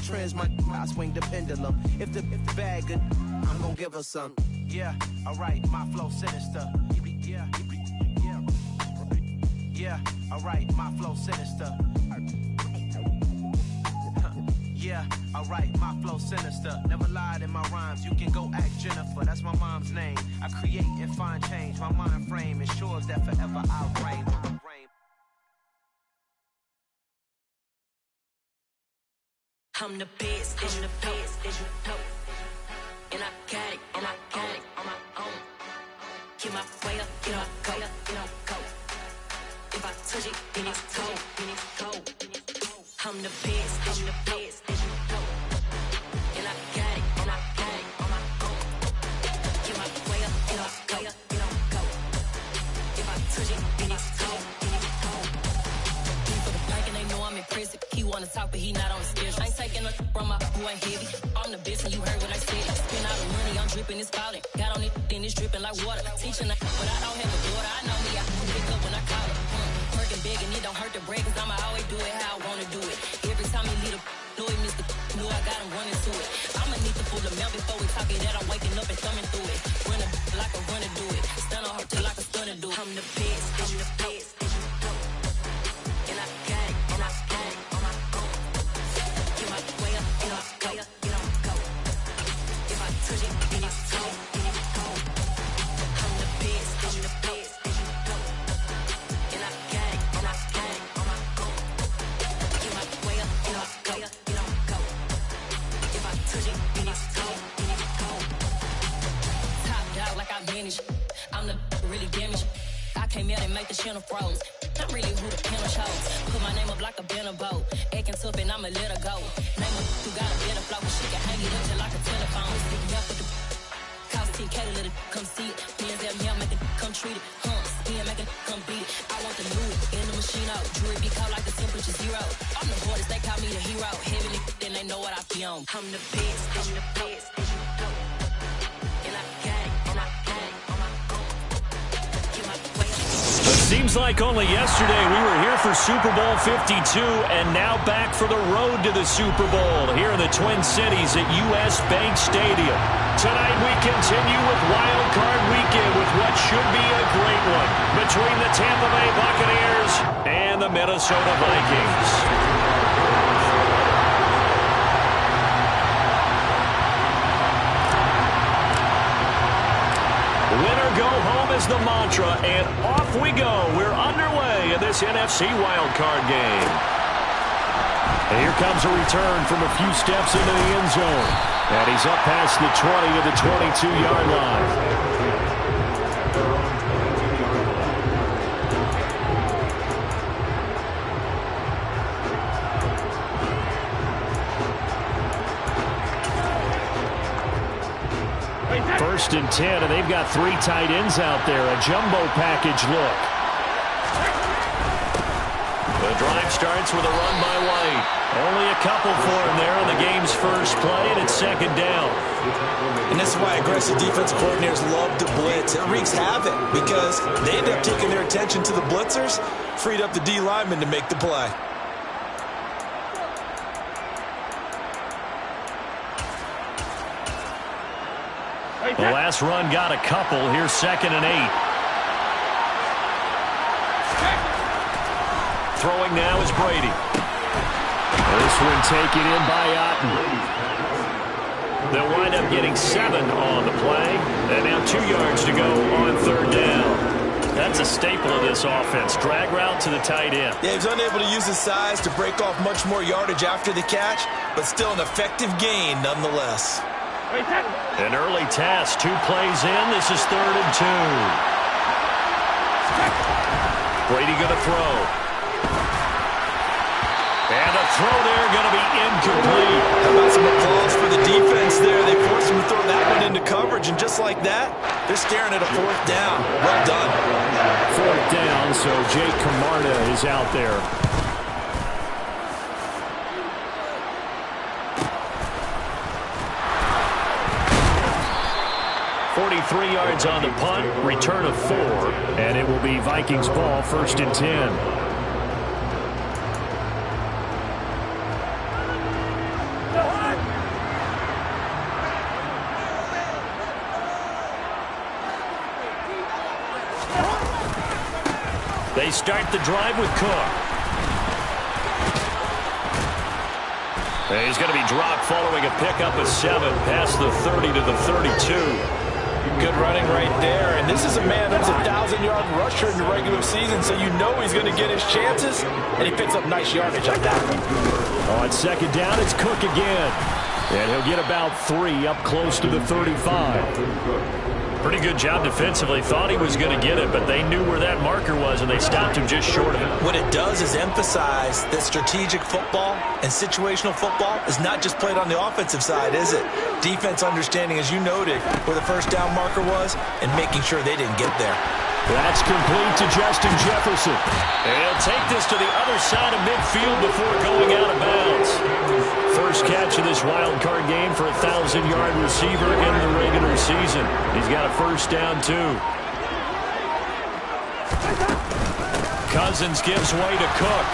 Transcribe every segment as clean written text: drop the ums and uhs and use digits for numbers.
trends, I swing the pendulum. If the bag good, I'm gonna give her some. Yeah, alright, my flow sinister. Yeah, alright, my flow sinister. Yeah, alright, my flow sinister. Never lied in my rhymes, you can go ask Jennifer. That's my mom's name. I create and find change. My mind frame ensures that forever I'll reign. I'm the best, I'm the best, and I got it, on my own. Get my way up, get my go. If I touch it, then it's cold. I'm the best, and I got it, on my own. Get my way up, get my go. If I touch it, then it's cold. For the bank and they know I'm impressive. He wanna talk, but he not on the schedule. I ain't taking no from my who ain't heavy. I'm the best, and you heard what I said. Spend all the money, I'm dripping, it's falling. Got on it, then it's dripping like water. Teaching, but I don't have a daughter. I know me, I can pick up when I call her. Working big, and it don't hurt to break, cause I'ma always do it how I wanna do it. Every time he lead a know he missed the know I got him running to it. I'ma need to pull the mail before we talk it that I'm waking up and thumbing through it. Run a like a runner do it. Stun on her till like a stunner do it. I'm the best, and I got it, on my own. Get my way up, get my go. If I touch it, then it's cold. I'm the best, and I got it, on my own. Get my way up, get my go. If I touch it, then it's cold. Top dog like I manage. I'm the really damaged. I came out and make the channel froze. I'm really who the piano shows. Put my name up like a banner boat. Acting tough and I'ma let her go. Name her who got a better flow. She can hang it up just like a telephone. Stick me up with the cost 10K to let it come see it. Hands out me, I make it come treat it. Skin make it come beat it. I want the new in the machine out. Jewelry be cold like the temperature 0. I'm the hardest, they call me the hero. Heavy then they know what I be on. I'm the best, and I got it, on my own. Get my way up. Seems like only yesterday we were here for Super Bowl 52 and now back for the road to the Super Bowl here in the Twin Cities at US Bank Stadium. Tonight we continue with Wild Card Weekend with what should be a great one between the Tampa Bay Buccaneers and the Minnesota Vikings. Winner go home is the mantra, and off we go. We're underway in this NFC wildcard game. And here comes a return from a few steps into the end zone. And he's up past the 20 to the 22-yard line. First and 10, and they've got 3 tight ends out there. A jumbo package look. The drive starts with a run by White. Only a couple for him there on the game's first play, and it's second down. And this is why aggressive defensive coordinators love to blitz. It wreaks havoc because they end up taking their attention to the blitzers, freed up the D lineman to make the play. The last run got a couple. Here's second and 8. Throwing now is Brady. This one taken in by Otten. They'll wind up getting 7 on the play. And now 2 yards to go on third down. That's a staple of this offense. Drag route to the tight end. Yeah, he's unable to use his size to break off much more yardage after the catch, but still an effective gain nonetheless. An early test, 2 plays in. This is third and 2. Brady going to throw. And the throw there going to be incomplete. How about some applause for the defense there? They forced him to throw that one into coverage, and just like that, they're staring at a 4th down. Well done. 4th down, so Jake Camarda is out there. 43 yards on the punt, return of 4, and it will be Vikings ball, first and 10. They start the drive with Cook. He's going to be dropped following a pickup of 7 past the 30 to the 32. Good running right there. And this is a man who's a 1,000-yard rusher in the regular season, so you know he's going to get his chances, and he picks up nice yardage on that one. On second down, it's Cook again. And he'll get about 3 up close to the 35. Pretty good job defensively. Thought he was going to get it, but they knew where that marker was, and they stopped him just short of it. What it does is emphasize that strategic football and situational football is not just played on the offensive side, is it? Defense understanding, as you noted, where the first down marker was and making sure they didn't get there. That's complete to Justin Jefferson. And he'll take this to the other side of midfield before going out of bounds. First catch of this wild card game for a 1,000-yard receiver in the regular season. He's got a first down, too. Cousins gives way to Cook.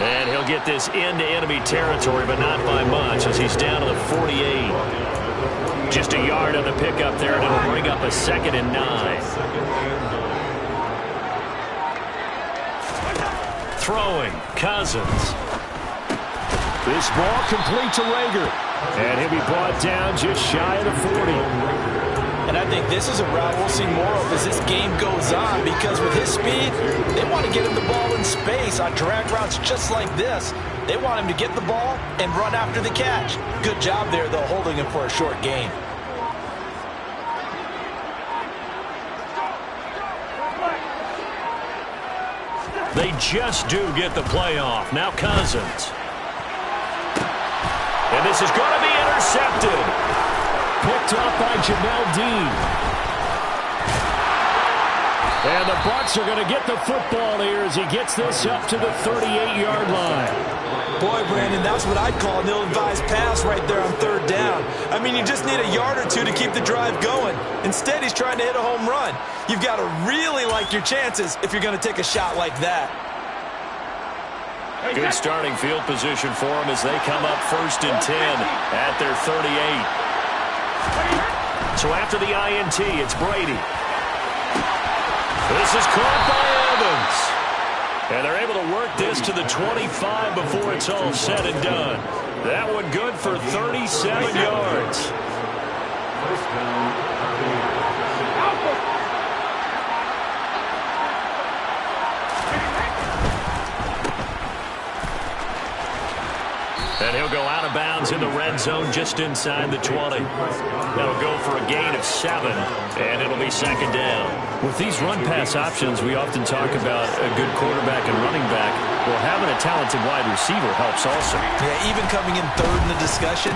And he'll get this into enemy territory, but not by much, as he's down to the 48. Just a yard on the pickup there, and it'll bring up a 2nd and 9. Throwing, Cousins. This ball complete to Rager. And he'll be brought down just shy of the 40. And I think this is a route we'll see more of as this game goes on, because with his speed, they want to get him the ball in space on drag routes just like this. They want him to get the ball and run after the catch. Good job there, though, holding him for a short gain. They just do get the playoff. Now Cousins. And this is going to be intercepted. Picked up by Jamel Dean. And the Bucs are going to get the football here as he gets this up to the 38-yard line. Boy, Brandon, that's what I'd call an ill-advised pass right there on 3rd down. I mean, you just need a yard or two to keep the drive going. Instead, he's trying to hit a home run. You've got to really like your chances if you're going to take a shot like that. Good starting field position for him as they come up 1st and 10 at their 38. So after the INT, it's Brady. This is caught by Evans. And they're able to work this to the 25 before it's all said and done. That one good for 37 yards. And he'll go out of bounds in the red zone just inside the 20. That'll go for a gain of 7, and it'll be 2nd down. With these run-pass options, we often talk about a good quarterback and running back. Well, having a talented wide receiver helps also. Yeah, even coming in 3rd in the discussion,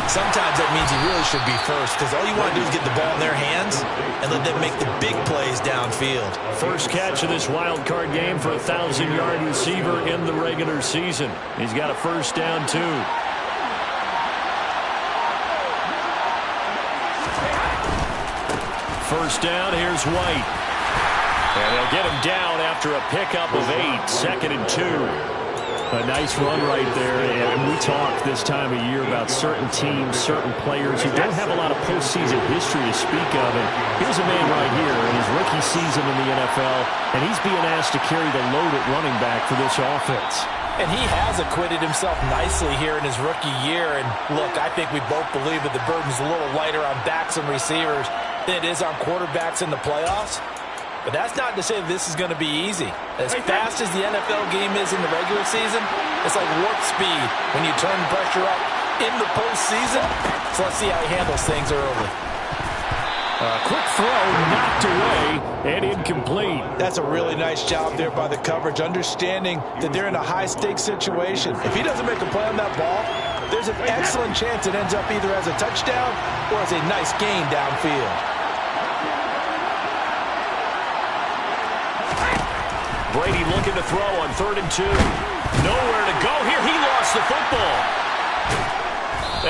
sometimes that means he really should be 1st, because all you want to do is get the ball in their hands and let them make the big plays downfield. First catch of this wild card game for a 1,000-yard receiver in the regular season. He's got a first down, too. First down, here's White. And they'll get him down after a pickup of 8, 2nd and 2. A nice run right there, and we talk this time of year about certain teams, certain players who don't have a lot of postseason history to speak of. And here's a man right here in his rookie season in the NFL, and he's being asked to carry the load at running back for this offense. And he has acquitted himself nicely here in his rookie year. And look, I think we both believe that the burden's a little lighter on backs and receivers than it is on quarterbacks in the playoffs. But that's not to say this is going to be easy. As fast as the NFL game is in the regular season, it's like warp speed when you turn pressure up in the postseason. So let's see how he handles things early. Quick throw, knocked away, and incomplete. That's a really nice job there by the coverage, understanding that they're in a high-stakes situation. If he doesn't make a play on that ball, there's an excellent chance it ends up either as a touchdown or as a nice gain downfield. Brady looking to throw on 3rd and 2. Nowhere to go here. He lost the football.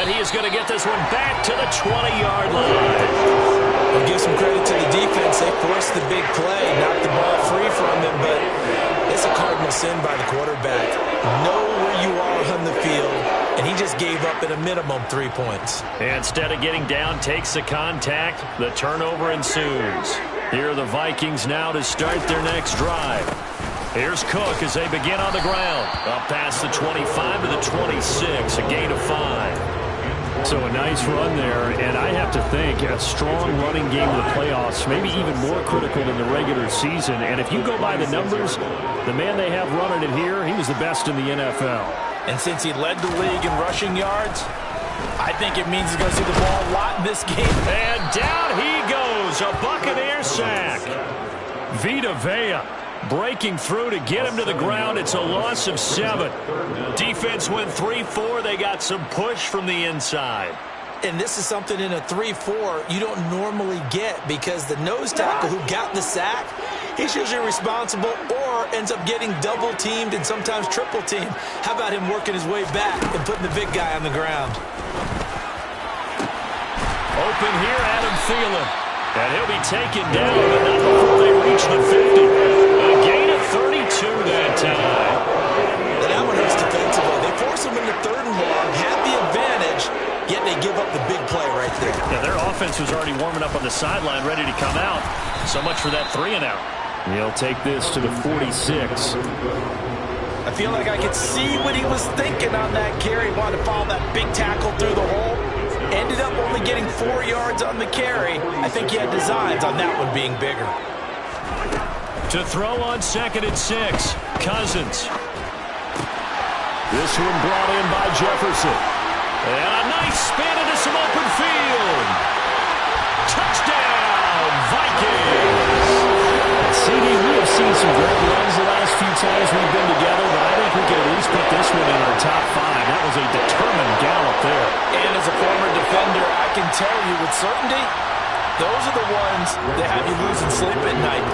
And he is going to get this one back to the 20-yard line. I'll give some credit to the defense. They forced the big play, knocked the ball free from them, but it's a cardinal sin by the quarterback. Know where you are on the field, and he just gave up at a minimum 3 points. Instead of getting down, takes the contact. The turnover ensues. Here are the Vikings now to start their next drive. Here's Cook as they begin on the ground. Up past the 25 to the 26, a gain of 5. So a nice run there, and I have to think a strong running game in the playoffs, maybe even more critical than the regular season. And if you go by the numbers, the man they have running it here, he was the best in the NFL. And since he led the league in rushing yards, I think it means he's going to see the ball a lot in this game. And down he goes, a Buccaneer sack. Vita Vea breaking through to get him to the ground. It's a loss of 7. Defense went 3-4. They got some push from the inside. And this is something in a 3-4 you don't normally get, because the nose tackle who got the sack, he's usually responsible or ends up getting double-teamed and sometimes triple-teamed. How about him working his way back and putting the big guy on the ground? Open here, Adam Thielen. And he'll be taken down, but not before they reach the 50. A gain of 32 that time. And that one hurts defensively. They force him into 3rd and long, had the advantage, yet they give up the big play right there. Yeah, their offense was already warming up on the sideline, ready to come out. So much for that 3-and-out. He'll take this to the 46. I feel like I could see what he was thinking on that carry. Wanted to follow that big tackle through the hole. Ended up only getting 4 yards on the carry. I think he had designs on that one being bigger. To throw on 2nd and 6, Cousins. This one brought in by Jefferson. And a nice spin into some open field. Touchdown, Vikings! CD, we have seen some great runs the last few times we've been together, but I think we can at least put this one in our top 5. That was a determined gallop there. And as a former defender, I can tell you with certainty, those are the ones that have you losing sleep at night.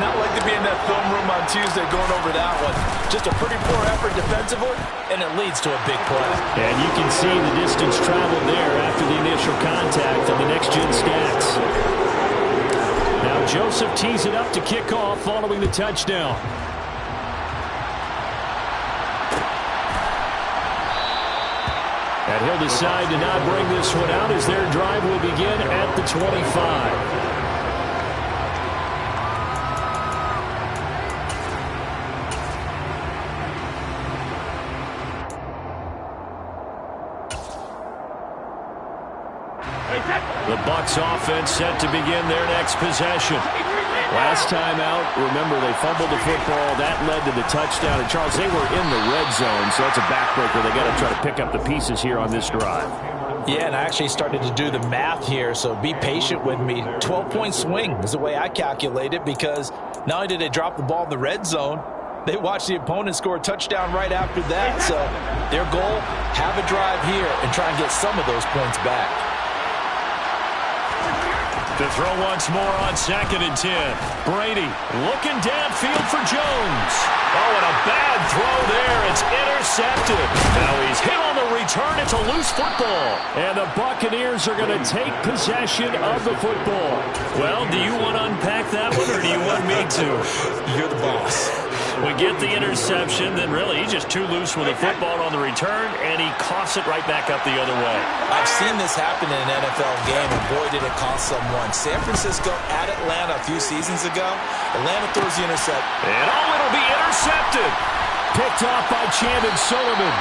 Not like to be in that film room on Tuesday going over that one. Just a pretty poor effort defensively, and it leads to a big play. And you can see the distance traveled there after the initial contact on the next-gen stats. Now Joseph tees it up to kick off following the touchdown. And he'll decide to not bring this one out as their drive will begin at the 25. The Bucs offense set to begin their next possession. Last time out, remember, they fumbled the football. That led to the touchdown. And, Charles, they were in the red zone, so that's a backbreaker. They got to try to pick up the pieces here on this drive. Yeah, and I actually started to do the math here, so be patient with me. 12-point swing is the way I calculate it, because not only did they drop the ball in the red zone, they watched the opponent score a touchdown right after that. So their goal, have a drive here and try and get some of those points back. To throw once more on 2nd and 10. Brady looking downfield for Jones. Oh, and a bad throw there. It's intercepted. Now he's hit on the return. It's a loose football. And the Buccaneers are going to take possession of the football. Well, do you want to unpack that one, or do you want me to? You're the boss. We get the interception, then really he's just too loose with the football on the return, and he coughs it right back up the other way. I've seen this happen in an NFL game, and boy, did it cost someone. San Francisco at Atlanta a few seasons ago. Atlanta throws the intercept. And it'll be intercepted. Picked off by Chandon Sullivan.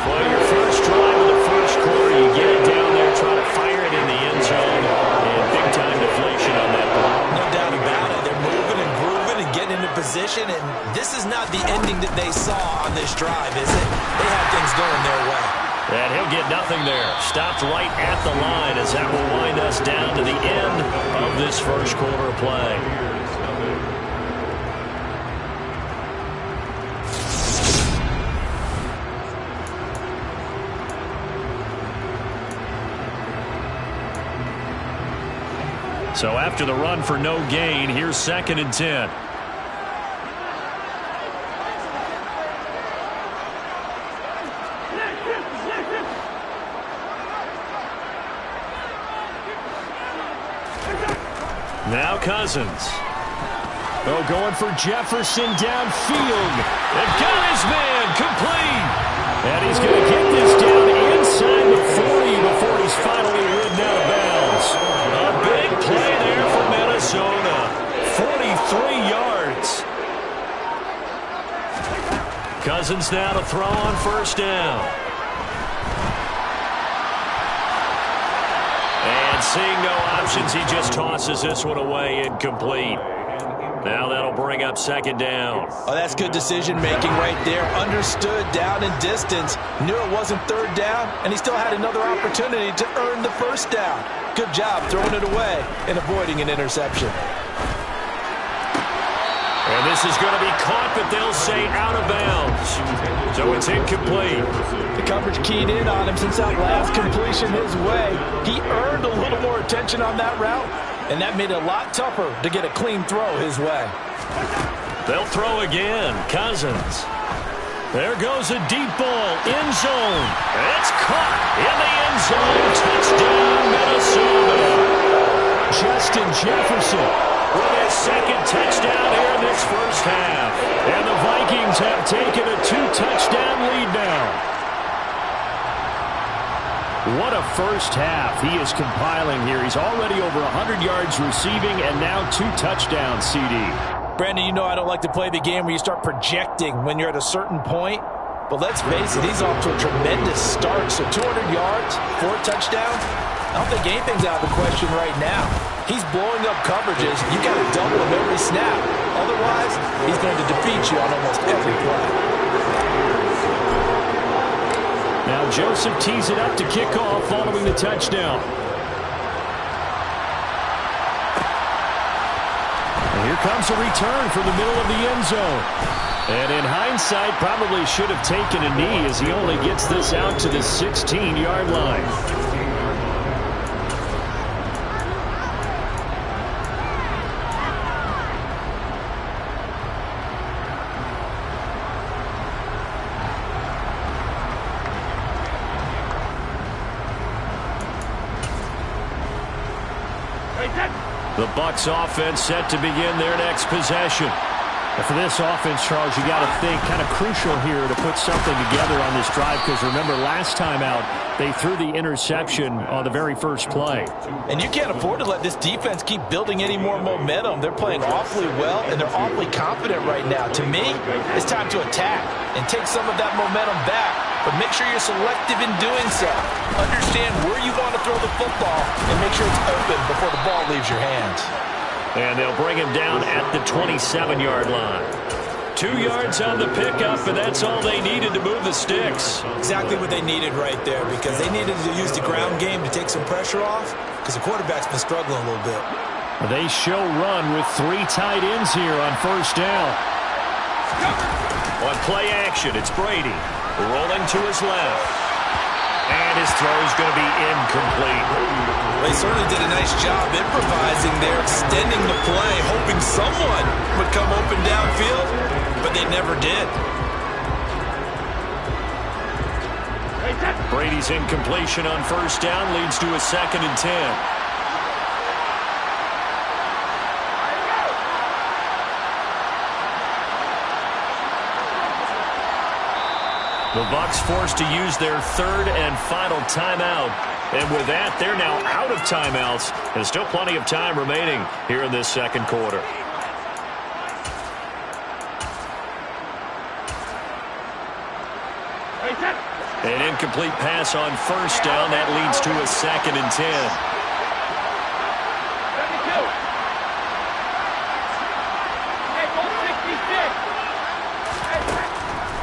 Well, your first drive of the first quarter, you get it down there, try to fire it in the end zone, and big-time deflation on that ball. No doubt about it. They're moving and grooving and getting into position, and this is not the ending that they saw on this drive, is it? They have things going their way. And he'll get nothing there. Stopped right at the line as that will wind us down to the end of this first quarter of play. So after the run for no gain, here's 2nd and 10. Now Cousins. Oh, going for Jefferson downfield. And got his man complete. And he's going to get this down inside the 40 before he's finally ridden out of bounds. A big play there for Madden. Cousins now to throw on first down. And seeing no options, he just tosses this one away, incomplete. Now that'll bring up second down. Oh, that's good decision-making right there. Understood down and distance. Knew it wasn't third down, and he still had another opportunity to earn the first down. Good job throwing it away and avoiding an interception. And this is going to be caught, but they'll say out of bounds. So it's incomplete. The coverage keyed in on him since that last completion his way. He earned a little more attention on that route, and that made it a lot tougher to get a clean throw his way. They'll throw again. Cousins. There goes a deep ball. End zone. It's caught in the end zone. Touchdown, Minnesota. Justin Jefferson with his second touchdown here in this first half. And the Vikings have taken a 2-touchdown lead now. What a first half he is compiling here. He's already over 100 yards receiving and now 2 touchdowns, CD. Brandon, you know I don't like to play the game where you start projecting when you're at a certain point. But let's face it, he's off to a tremendous start. So 200 yards, 4 touchdowns. I don't think anything's out of the question right now. He's blowing up coverages. You got to double him every snap. Otherwise, he's going to defeat you on almost every play. Now Joseph tees it up to kick off following the touchdown. And here comes a return from the middle of the end zone. And in hindsight, probably should have taken a knee as he only gets this out to the 16-yard line. The Bucs offense set to begin their next possession. And for this offense, Charles, you got to think kind of crucial here to put something together on this drive, because remember last time out they threw the interception on the very first play. And you can't afford to let this defense keep building any more momentum. They're playing awfully well, and they're awfully confident right now. To me, it's time to attack and take some of that momentum back. But make sure you're selective in doing so. Understand where you want to throw the football and make sure it's open before the ball leaves your hands. And they'll bring him down at the 27-yard line. 2 yards on the pickup, and that's all they needed to move the sticks. Exactly what they needed right there, because they needed to use the ground game to take some pressure off, because the quarterback's been struggling a little bit. They show run with 3 tight ends here on first down. On play action, it's Brady rolling to his left. And his throw is going to be incomplete. They certainly did a nice job improvising there, extending the play, hoping someone would come open downfield, but they never did. Brady's incompletion on first down leads to a 2nd and 10. The Bucs forced to use their 3rd and final timeout. And with that, they're now out of timeouts. There's still plenty of time remaining here in this second quarter. An incomplete pass on first down. That leads to a 2nd and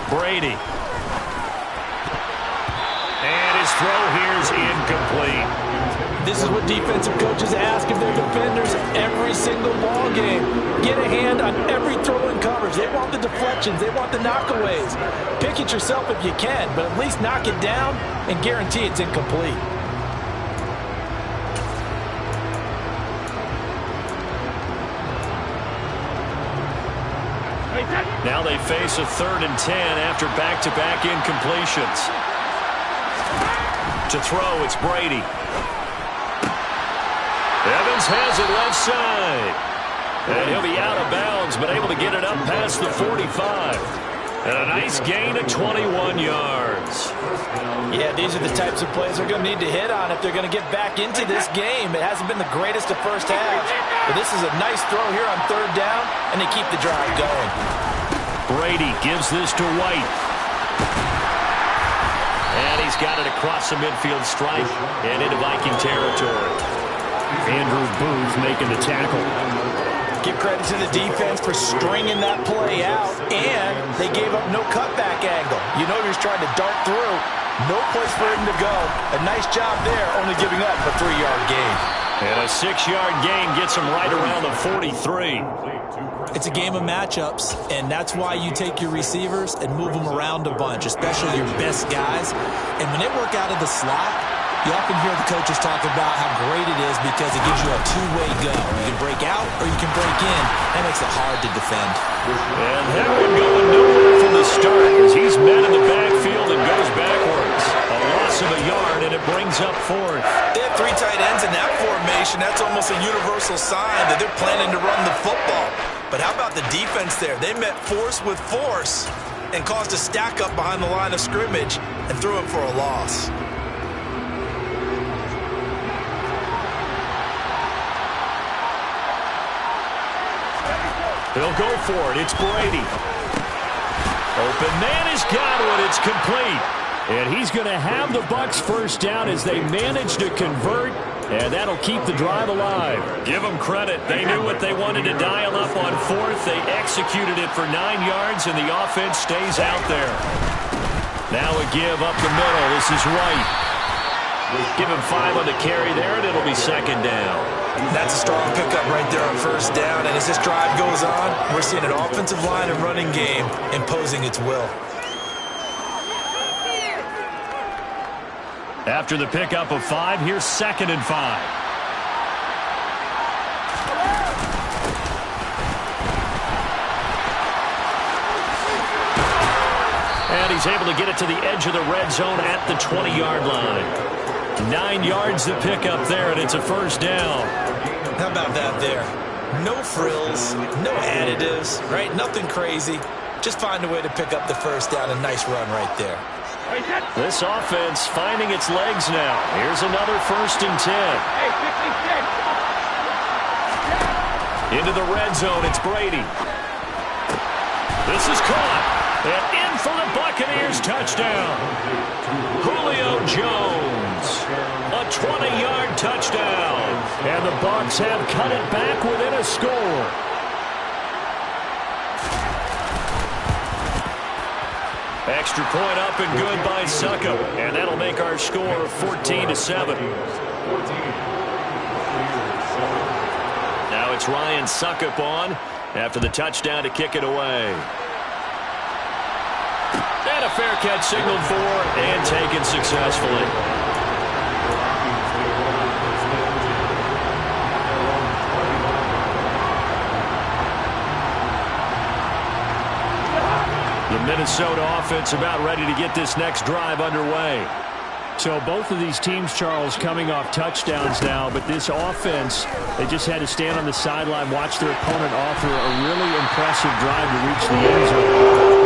10. Brady. And his throw here is incomplete. This is what defensive coaches ask of their defenders every single ball game. Get a hand on every throw in coverage. They want the deflections. They want the knockaways. Pick it yourself if you can, but at least knock it down and guarantee it's incomplete. Now they face a 3rd and 10 after back-to-back incompletions. To throw, it's Brady. Evans has it left side. And he'll be out of bounds, but able to get it up past the 45. And a nice gain of 21 yards. Yeah, these are the types of plays they're going to need to hit on if they're going to get back into this game. It hasn't been the greatest of first halves, but this is a nice throw here on 3rd down, and they keep the drive going. Brady gives this to White. he's got it across the midfield stripe and into Viking territory. Andrew Booth making the tackle. Give credit to the defense for stringing that play out, and they gave up no cutback angle. You know he was trying to dart through. No place for him to go. A nice job there, only giving up a 3-yard gain. And a 6-yard gain gets him right around the 43. It's a game of matchups, and that's why you take your receivers and move them around a bunch, especially your best guys. And when they work out of the slot, you often hear the coaches talk about how great it is because it gives you a two-way go. You can break out or you can break in. That makes it hard to defend. And that one going nowhere from the start as he's met in the backfield and goes backwards. A loss of a yard, and it brings up fourth. They have 3 tight ends in that formation. That's almost a universal sign that they're planning to run the football. But how about the defense there? They met force with force and caused a stack up behind the line of scrimmage and threw it for a loss. They'll go for it. It's Brady. Open man has got one. It's complete. And he's going to have the Bucs first down as they manage to convert. And that'll keep the drive alive. Give them credit. They knew what they wanted to dial up on fourth. They executed it for 9 yards, and the offense stays out there. Now a give up the middle. This is Wright. Give him 5 on the carry there, and it'll be second down. That's a strong pickup right there on first down. And as this drive goes on, we're seeing an offensive line and running game imposing its will. After the pickup of 5, here's 2nd and 5. And he's able to get it to the edge of the red zone at the 20-yard line. 9 yards to pick up there, and it's a first down. How about that there? No frills, no additives, right? Nothing crazy. Just find a way to pick up the first down. A nice run right there. This offense finding its legs now. Here's another 1st and 10. Into the red zone, it's Brady. This is caught. And in for the Buccaneers touchdown. Julio Jones. A 20-yard touchdown. And the Bucs have cut it back within a score. Extra point up and good by Succop. And that'll make our score 14-7. Now it's Ryan Succop on after the touchdown to kick it away. And a fair catch signaled for and taken successfully. The Minnesota offense about ready to get this next drive underway. So both of these teams, Charles, coming off touchdowns now, but this offense, they just had to stand on the sideline, watch their opponent offer a really impressive drive to reach the end zone.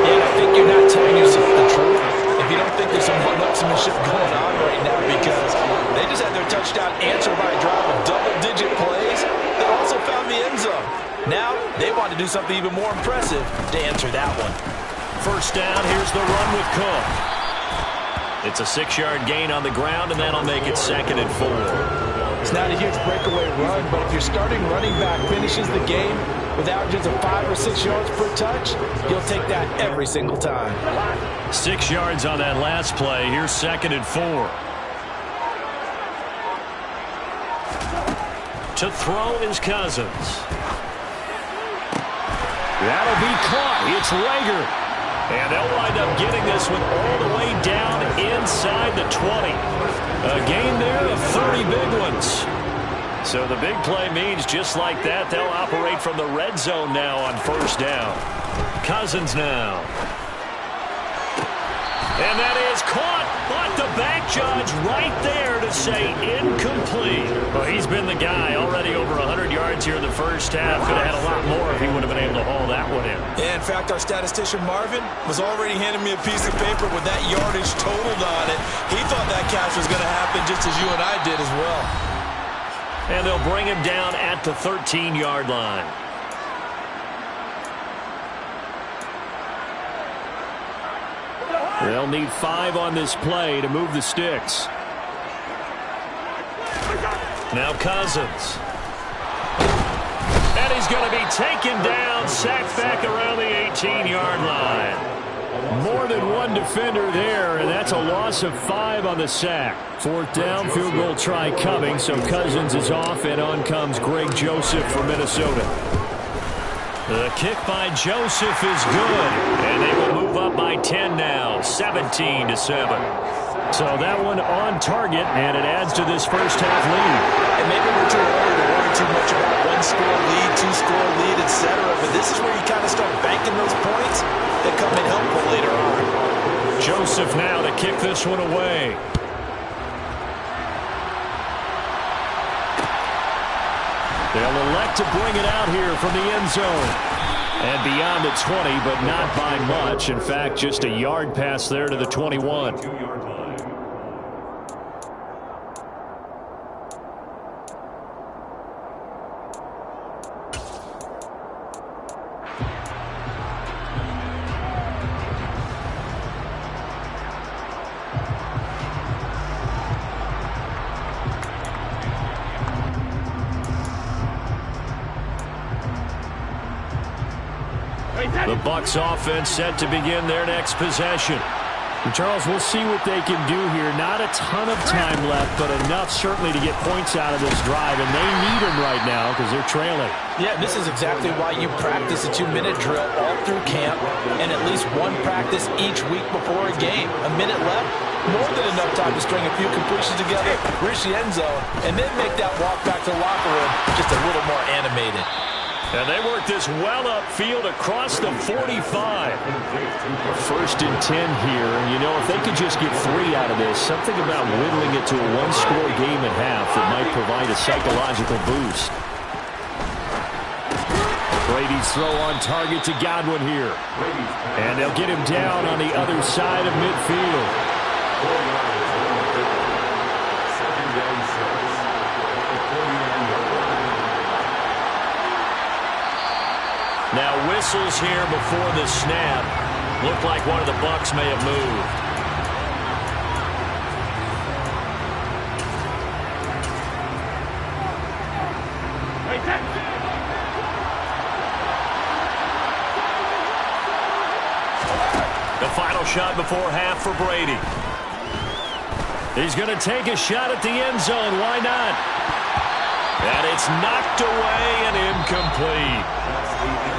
Yeah, I think you're not telling yourself the truth if you don't think there's some one-upsmanship going on right now, because they just had their touchdown answered by a drive of double-digit plays that also found the end zone. Now they want to do something even more impressive to answer that one. First down, here's the run with Cook. It's a 6-yard gain on the ground, and that'll make it 2nd and 4. It's not a huge breakaway run, but if your starting running back finishes the game with averages of 5 or 6 yards per touch, you'll take that every single time. 6 yards on that last play. Here's 2nd and 4. To throw is Cousins. That'll be caught. It's Rager. And they'll wind up getting this one all the way down inside the 20. A gain there of 30 big ones. So the big play means just like that, they'll operate from the red zone now on first down. Cousins now. And that is caught, but the back judge right there to say incomplete. Well, he's been the guy already over 100 yards here in the first half. Could have had a lot more if he would have been able to haul that one in. Yeah, in fact, our statistician Marvin was already handing me a piece of paper with that yardage totaled on it. He thought that catch was going to happen just as you and I did as well. And they'll bring him down at the 13-yard line. They'll need 5 on this play to move the sticks. Now Cousins. And he's going to be taken down, sacked back around the 18-yard line. More than one defender there, and that's a loss of 5 on the sack. 4th down, field goal try coming, so Cousins is off, and on comes Greg Joseph for Minnesota. The kick by Joseph is good, and they will move up by 10 now, 17-7. So that one on target, and it adds to this first half lead. And maybe we're too early to worry too much about 1-score lead, 2-score lead, etc. But this is where you kind of start banking those points that come in helpful later on. Joseph now to kick this one away. They'll elect to bring it out here from the end zone. And beyond the 20, but not by much. In fact, just a yard pass there to the 21. The Bucs offense set to begin their next possession. And Charles, we'll see what they can do here. Not a ton of time left, but enough certainly to get points out of this drive, and they need them right now because they're trailing. Yeah, this is exactly why you practice a 2-minute drill all through camp and at least one practice each week before a game. A minute left, more than enough time to string a few completions together, reach the end zone, and then make that walk back to the locker room just a little more animated. And they work this well upfield across the 45. 1st and 10 here, and you know, if they could just get 3 out of this, something about whittling it to a 1-score game at half that might provide a psychological boost. Brady's throw on target to Godwin here. And they'll get him down on the other side of midfield. Now whistles here before the snap. Looked like one of the Bucs may have moved. The final shot before half for Brady. He's going to take a shot at the end zone. Why not? And it's knocked away and incomplete.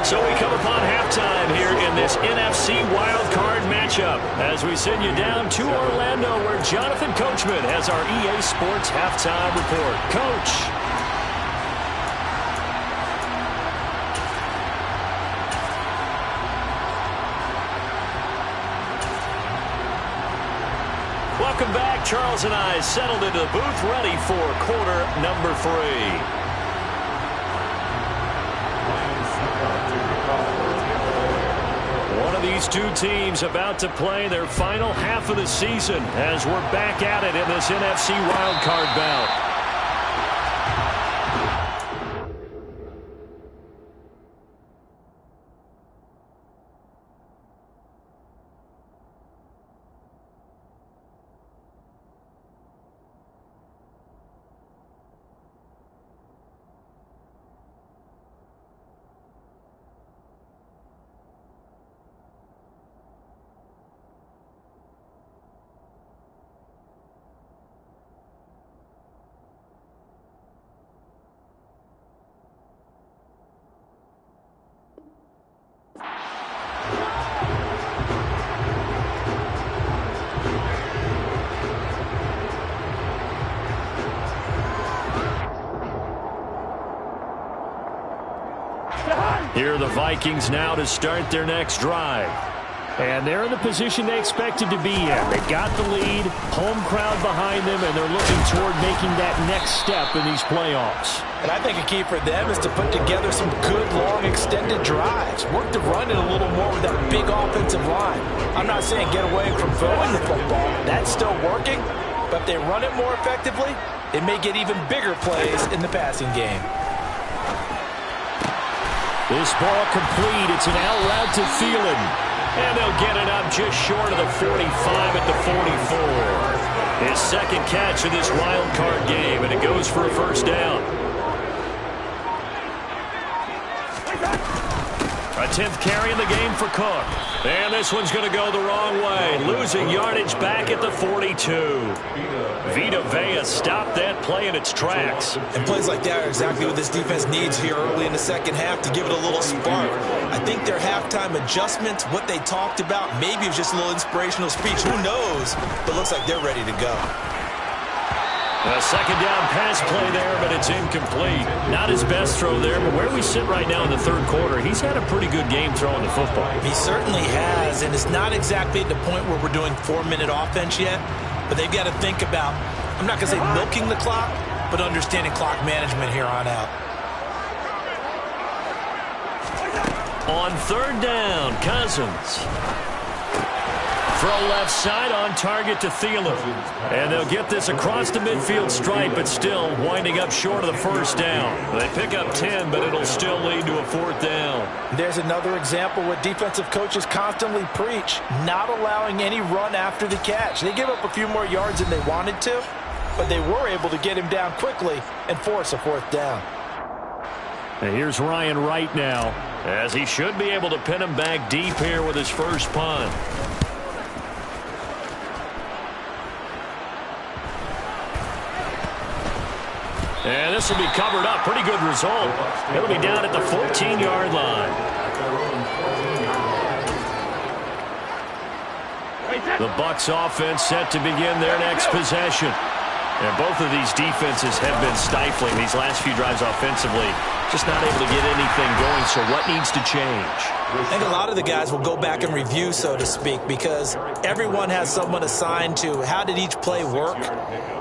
So we come upon halftime here in this NFC wildcard matchup as we send you down to Orlando where Jonathan Coachman has our EA Sports halftime report. Coach. Welcome back. Charles and I settled into the booth ready for quarter number 3. These two teams about to play their final half of the season as we're back at it in this NFC wildcard bout. Here are the Vikings now to start their next drive. And they're in the position they expected to be in. They got the lead, home crowd behind them, and they're looking toward making that next step in these playoffs. And I think a key for them is to put together some good, long, extended drives. Work the run in a little more with that big offensive line. I'm not saying get away from throwing the football. That's still working. But if they run it more effectively, it may get even bigger plays in the passing game. This ball complete. It's an out route to Thielen. And they'll get it up just short of the 45 at the 44. His second catch of this wild card game, and it goes for a first down. A 10th carry in the game for Cook. And this one's going to go the wrong way. Losing yardage back at the 42. Vita Vea stopped that play in its tracks. And plays like that are exactly what this defense needs here early in the second half to give it a little spark. I think their halftime adjustments, what they talked about, maybe it was just a little inspirational speech. Who knows? But looks like they're ready to go. A second down pass play there, but it's incomplete. Not his best throw there, but where we sit right now in the third quarter, he's had a pretty good game throwing the football. He certainly has, and it's not exactly at the point where we're doing 4-minute offense yet, but they've got to think about, I'm not going to say milking the clock, but understanding clock management here on out. On third down, Cousins. Throw left side on target to Thielen. And they'll get this across the midfield stripe, but still winding up short of the first down. They pick up 10, but it'll still lead to a fourth down. There's another example what defensive coaches constantly preach, not allowing any run after the catch. They give up a few more yards than they wanted to, but they were able to get him down quickly and force a fourth down. And here's Ryan Wright now, as he should be able to pin him back deep here with his first punt. And this will be covered up. Pretty good result. It'll be down at the 14-yard line. The Bucs offense set to begin their next possession. And both of these defenses have been stifling these last few drives offensively. Just not able to get anything going, so what needs to change? I think a lot of the guys will go back and review, so to speak, because everyone has someone assigned to how did each play work.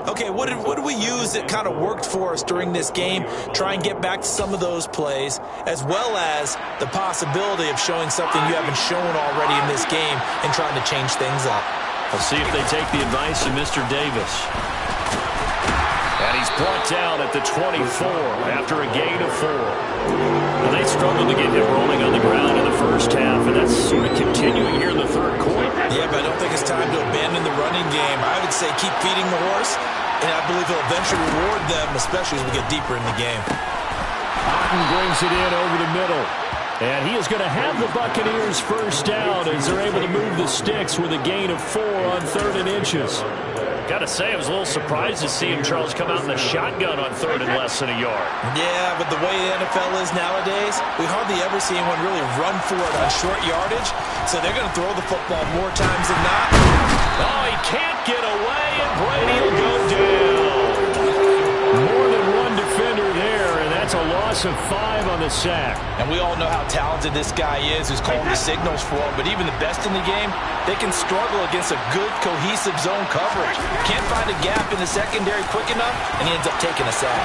Okay, what did we use that kind of worked for us during this game? Try and get back to some of those plays, as well as the possibility of showing something you haven't shown already in this game and trying to change things up. We'll see if they take the advice of Mr. Davis. And he's brought down at the 24 after a gain of 4. Now they struggled to get him rolling on the ground in the first half, and that's sort of continuing here in the third quarter. Yeah, but I don't think it's time to abandon the running game. I would say keep feeding the horse, and I believe he'll eventually reward them, especially as we get deeper in the game. Otten brings it in over the middle. And he is going to have the Buccaneers first down as they're able to move the sticks with a gain of 4 on 3rd and inches. Got to say, I was a little surprised to see him, Charles, come out in the shotgun on 3rd and less than a yard. Yeah, but the way the NFL is nowadays, we hardly ever see anyone really run for it on short yardage. So they're going to throw the football more times than not. Oh, he can't get away, and Brady will go down. More than one defender there, and that's a loss of 5 on the sack. And we all know how talented this guy is who's calling the signals for him, but even the best in the game, they can struggle against a good, cohesive zone coverage. Can't find a gap in the secondary quick enough, and he ends up taking a sack.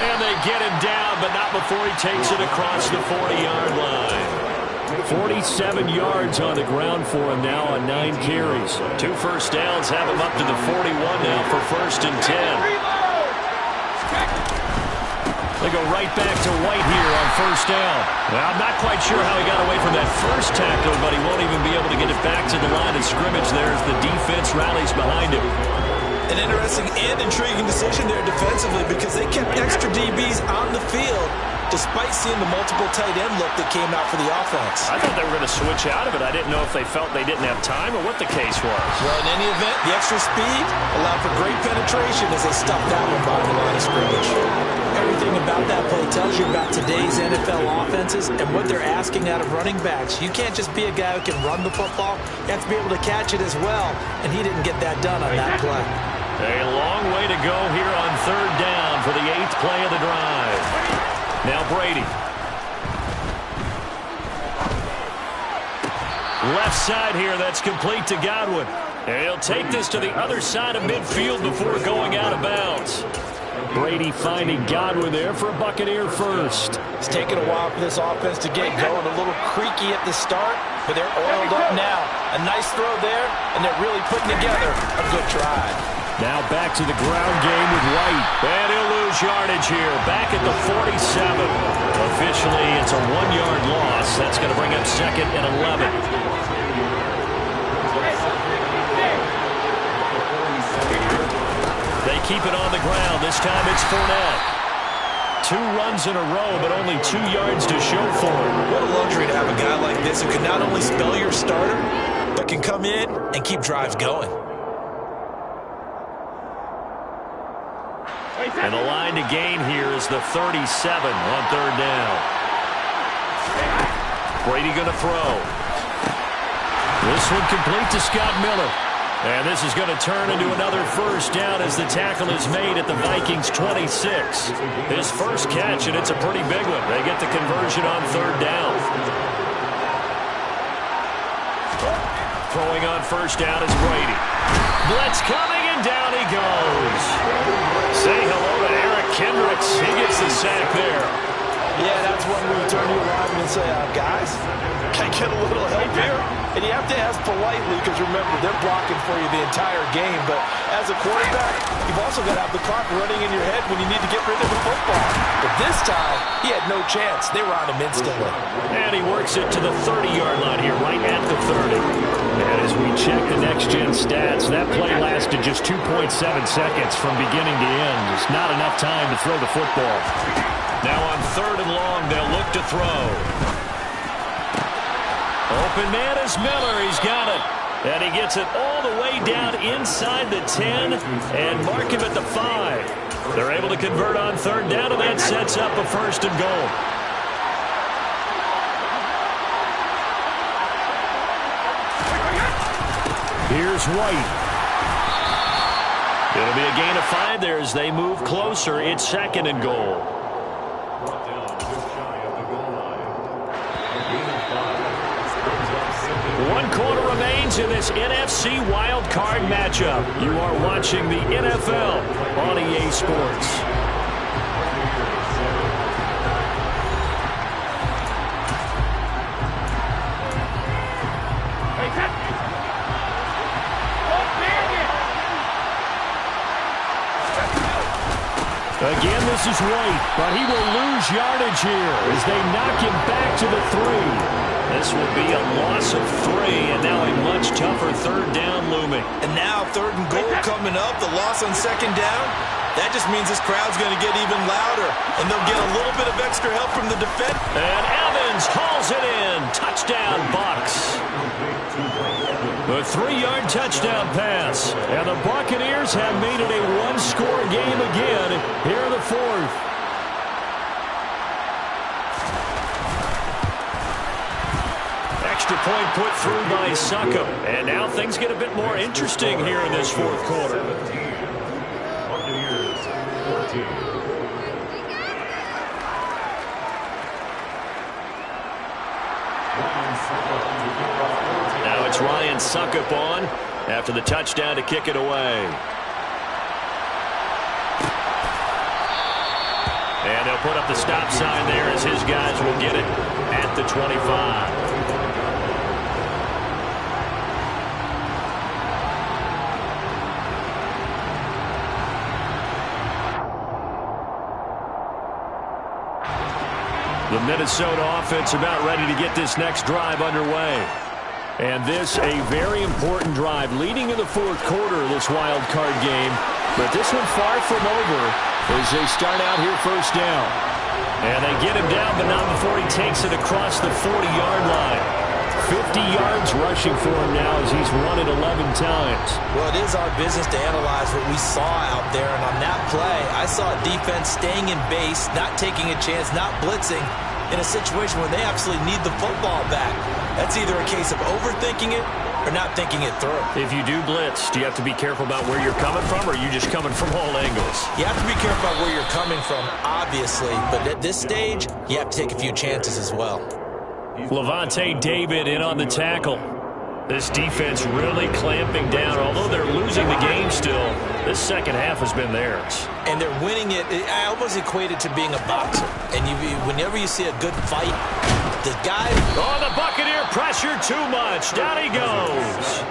And they get him down, but not before he takes it across the 40-yard line. 47 yards on the ground for him now on 9 carries. 2 first downs have him up to the 41 now for 1st and 10. They go right back to White here on 1st down. Well, I'm not quite sure how he got away from that first tackle, but he won't even be able to get it back to the line of scrimmage there as the defense rallies behind him. An interesting and intriguing decision there defensively because they kept extra DBs on the field despite seeing the multiple tight end look that came out for the offense. I thought they were going to switch out of it. I didn't know if they felt they didn't have time or what the case was. Well, in any event, the extra speed allowed for great penetration as they stuffed that one behind the line of scrimmage. Everything about that play tells you about today's NFL offenses and what they're asking out of running backs. You can't just be a guy who can run the football. You have to be able to catch it as well, and he didn't get that done on that play. A long way to go here on 3rd down for the 8th play of the drive. Now Brady. Left side here, that's complete to Godwin. And he'll take this to the other side of midfield before going out of bounds. Brady finding Godwin there for a Buccaneer first. It's taken a while for this offense to get going. A little creaky at the start, but they're oiled up now. A nice throw there, and they're really putting together a good try. Now back to the ground game with White. And he'll lose yardage here. Back at the 47. Officially, it's a 1-yard loss. That's going to bring up 2nd and 11. They keep it on the ground. This time it's Fournette. 2 runs in a row, but only 2 yards to show for it. What a luxury to have a guy like this who can not only spell your starter, but can come in and keep drives going. And the line to gain here is the 37 on 3rd down. Brady going to throw. This one complete to Scott Miller. And this is going to turn into another 1st down as the tackle is made at the Vikings 26. His first catch, and it's a pretty big one. They get the conversion on 3rd down. Throwing on 1st down is Brady. Blitz coming, and down he goes. Say hello to Eric Kendricks. He gets the sack there. Yeah, that's one where you turn to your lineman and say, guys, can I get a little help here? And you have to ask politely because, remember, they're blocking for you the entire game. But as a quarterback, you've also got to have the clock running in your head when you need to get rid of the football. But this time, he had no chance. They were on him instantly. And he works it to the 30-yard line here, right at the 30. And as we check the next-gen stats, that play lasted just 2.7 seconds from beginning to end. Just not enough time to throw the football. Now on 3rd and long, they'll look to throw. Open man is Miller. He's got it. And he gets it all the way down inside the 10 and mark him at the 5. They're able to convert on 3rd down, and that sets up a 1st and goal. Here's White. It'll be a gain of 5 there as they move closer. It's 2nd and goal. 1 quarter remains in this NFC Wild Card matchup. You are watching the NFL on EA Sports. Again, this is White, but he will lose yardage here as they knock him back to the 3. This will be a loss of 3, and now a much tougher 3rd down looming. And now 3rd and goal coming up, the loss on 2nd down. That just means this crowd's going to get even louder, and they'll get a little bit of extra help from the defense. And Evans hauls it in. Touchdown, Bucs. A 3-yard touchdown pass. And the Buccaneers have made it a 1-score game again here in the 4th. Extra point put through by Succop. And now things get a bit more interesting here in this 4th quarter. Now it's Ryan Succop on after the touchdown to kick it away. And they'll put up the stop sign there as his guys will get it at the 25. The Minnesota offense about ready to get this next drive underway. And this a very important drive leading in the 4th quarter of this wild card game. But this one far from over as they start out here 1st down. And they get him down, but not before he takes it across the 40-yard line. 50 yards rushing for him now as he's run it 11 times. Well, it is our business to analyze what we saw out there. And on that play, I saw a defense staying in base, not taking a chance, not blitzing in a situation where they absolutely need the football back. That's either a case of overthinking it or not thinking it through. If you do blitz, do you have to be careful about where you're coming from, or are you just coming from all angles? You have to be careful about where you're coming from, obviously. But at this stage, you have to take a few chances as well. Levante David in on the tackle. This defense really clamping down. Although they're losing the game still, this second half has been theirs. And they're winning it. I almost equate it to being a boxer. And whenever you see a good fight, the guy... Oh, the Buccaneer pressure too much. Down he goes.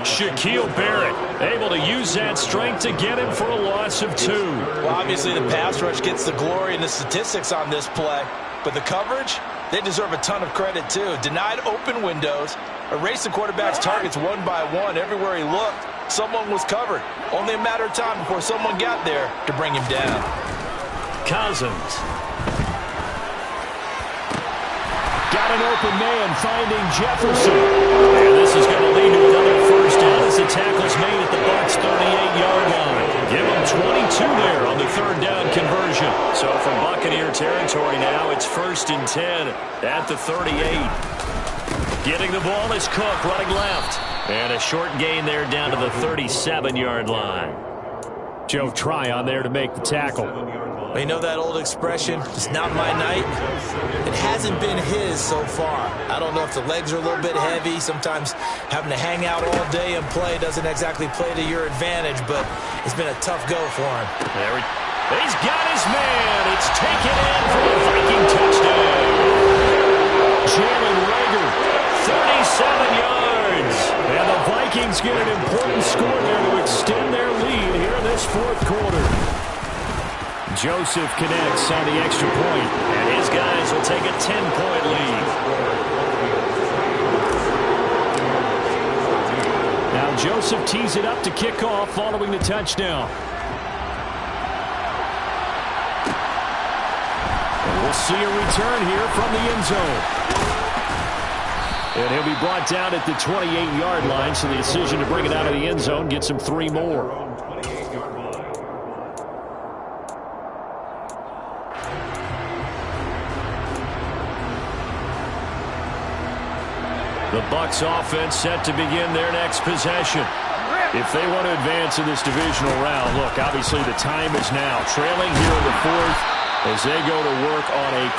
Shaquille Barrett able to use that strength to get him for a loss of 2. Well, obviously the pass rush gets the glory and the statistics on this play. But the coverage, they deserve a ton of credit too. Denied open windows, erased the quarterback's targets one by one everywhere he looked. someone was covered. Only a matter of time before someone got there to bring him down. Cousins. Got an open man finding Jefferson. And this is going to lead to another first down as the tackle's made at the Bucs' 38-yard line. Give them 22 there on the third down conversion. So from Buccaneer territory now, it's 1st and 10 at the 38. Getting the ball is Cook running left. And a short gain there down to the 37-yard line. Joe Tryon there to make the tackle. Well, you know that old expression, it's not my night? It hasn't been his so far. I don't know if the legs are a little bit heavy. Sometimes having to hang out all day and play doesn't exactly play to your advantage, but it's been a tough go for him. He's got his man. It's taken in for a Viking touchdown. Jalen Reagor, 37 yards. And the Vikings get an important score there to extend their lead here in this fourth quarter. Joseph connects on the extra point, and his guys will take a 10-point lead. Now Joseph tees it up to kick off following the touchdown. And we'll see a return here from the end zone. And he'll be brought down at the 28-yard line, so the decision to bring it out of the end zone gets him 3 more. The Bucs offense set to begin their next possession. If they want to advance in this divisional round, look, obviously the time is now. Trailing here in the fourth as they go to work on a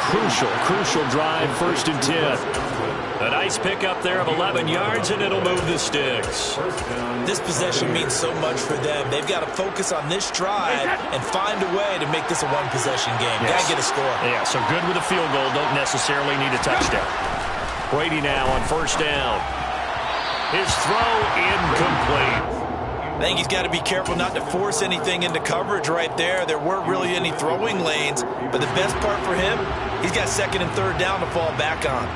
crucial drive, 1st and 10. A nice pickup there of 11 yards, and it'll move the sticks. This possession means so much for them. They've got to focus on this drive and find a way to make this a one-possession game. Yes. Got to get a score. Yeah, so good with a field goal. Don't necessarily need a touchdown. Brady now on 1st down. His throw incomplete. I think he's got to be careful not to force anything into coverage right there. There weren't really any throwing lanes, but the best part for him, he's got 2nd and 3rd down to fall back on.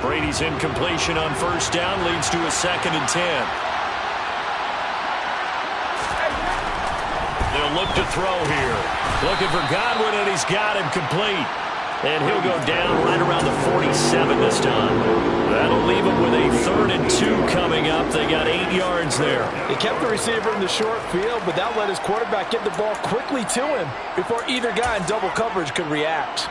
Brady's incompletion on 1st down leads to a 2nd and 10. They'll look to throw here. Looking for Godwin, and he's got him complete. And he'll go down right around the 47 this time. That'll leave him with a 3rd and 2 coming up. They got 8 yards there. He kept the receiver in the short field, but that let his quarterback get the ball quickly to him before either guy in double coverage could react.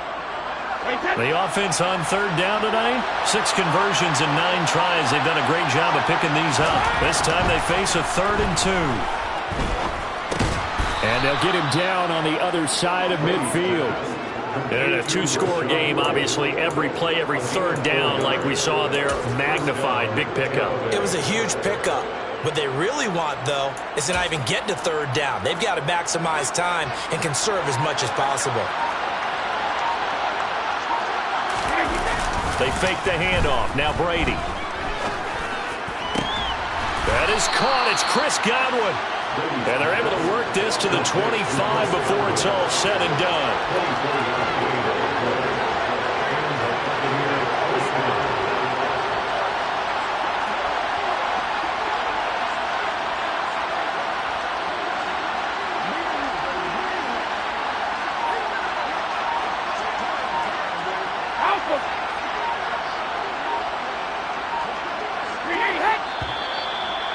The offense on 3rd down tonight, 6 conversions and 9 tries. They've done a great job of picking these up. This time they face a 3rd and 2. And they'll get him down on the other side of midfield. And in a 2-score game, obviously, every play, every 3rd down, like we saw there, magnified. Big pickup. It was a huge pickup. What they really want, though, is to not even get to 3rd down. They've got to maximize time and conserve as much as possible. They fake the handoff. Now Brady. That is caught. It's Chris Godwin. And they're able to work this to the 25 before it's all said and done.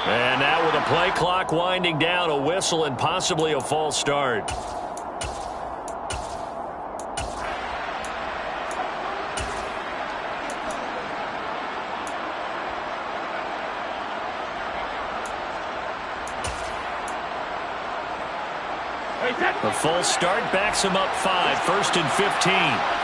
And now with the play clock winding down, a whistle and possibly a false start. The false start backs him up 5, 1st and 15.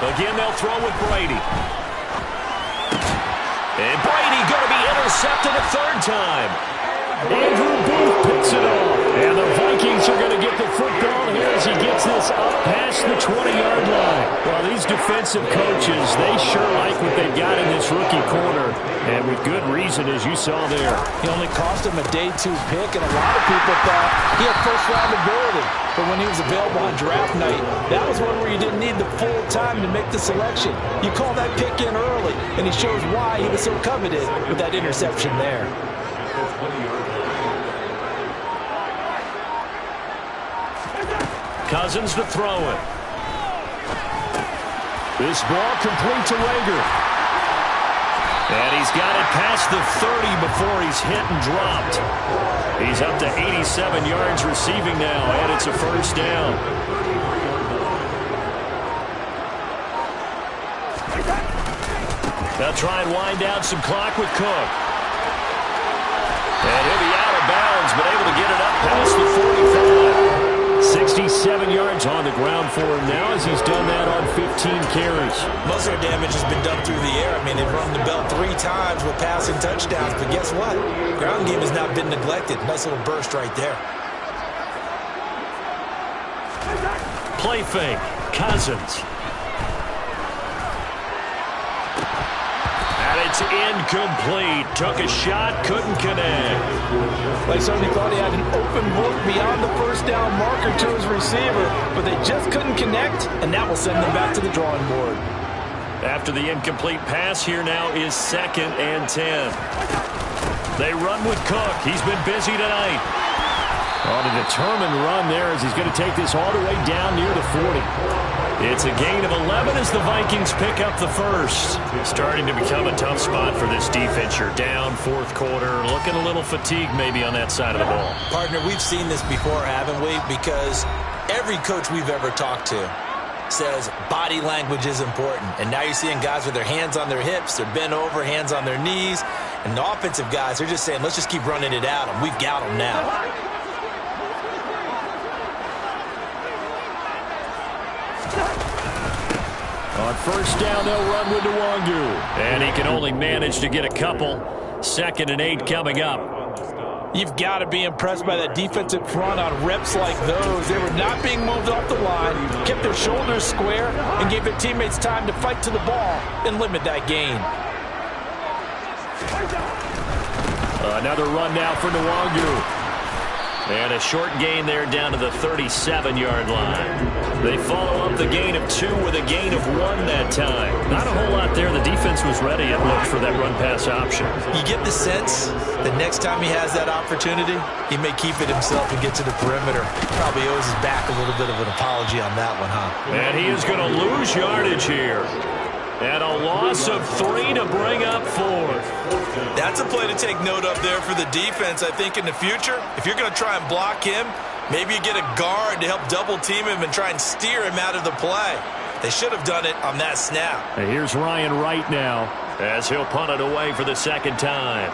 Again, they'll throw with Brady. And Brady going to be intercepted a 3rd time. Andrew Booth picks it off. And the Vikings are going to get the football here as he gets this up past the 20-yard line. Well, these defensive coaches, they sure like what they've got in this rookie corner. And And with good reason, as you saw there. He only cost him a day 2 pick, and a lot of people thought he had first-round ability. But when he was available on draft night, that was one where you didn't need the full time to make the selection. You call that pick in early, and he shows why he was so coveted with that interception there. Cousins to throw it. This ball complete to Rager. And he's got it past the 30 before he's hit and dropped. He's up to 87 yards receiving now, and it's a first down. They'll try and wind down some clock with Cook. And he'll be out of bounds, but able to get it up past the 45. 67 yards on the ground for him now as he's done that on 15 carries. Most of their damage has been done through the air. I mean, they've run the bell 3 times with passing touchdowns, but guess what? Ground game has not been neglected. Nice little burst right there. Play fake. Cousins. And it's incomplete. Took a shot, couldn't connect. They certainly thought he had an open look beyond the first down marker to his receiver, but they just couldn't connect, and that will send them back to the drawing board. After the incomplete pass, here now is 2nd and 10. They run with Cook. He's been busy tonight. On a determined run there as he's going to take this all the way down near the 40. It's a gain of 11 as the Vikings pick up the first. Starting to become a tough spot for this defense. You're down 4th quarter. Looking a little fatigued maybe on that side of the ball. Partner, we've seen this before, haven't we? Because every coach we've ever talked to says body language is important. And now you're seeing guys with their hands on their hips, they're bent over, hands on their knees. And the offensive guys, they're just saying, let's just keep running it out, and we've got them now. On first down, they'll run with Nwangu. And he can only manage to get a couple. 2nd and 8 coming up. You've got to be impressed by that defensive front on reps like those. They were not being moved off the line, kept their shoulders square, and gave their teammates time to fight to the ball and limit that gain. Another run now for Nwangu. And a short gain there down to the 37-yard line. They follow up the gain of 2 with a gain of 1 that time. Not a whole lot there. The defense was ready and looked for that run-pass option. You get the sense that next time he has that opportunity, he may keep it himself and get to the perimeter. Probably owes his back a little bit of an apology on that one, huh? And he is going to lose yardage here. And a loss of 3 to bring up 4. That's a play to take note of there for the defense. I think in the future, if you're going to try and block him, maybe you get a guard to help double-team him and try and steer him out of the play. They should have done it on that snap. And here's Ryan Wright now as he'll punt it away for the 2nd time.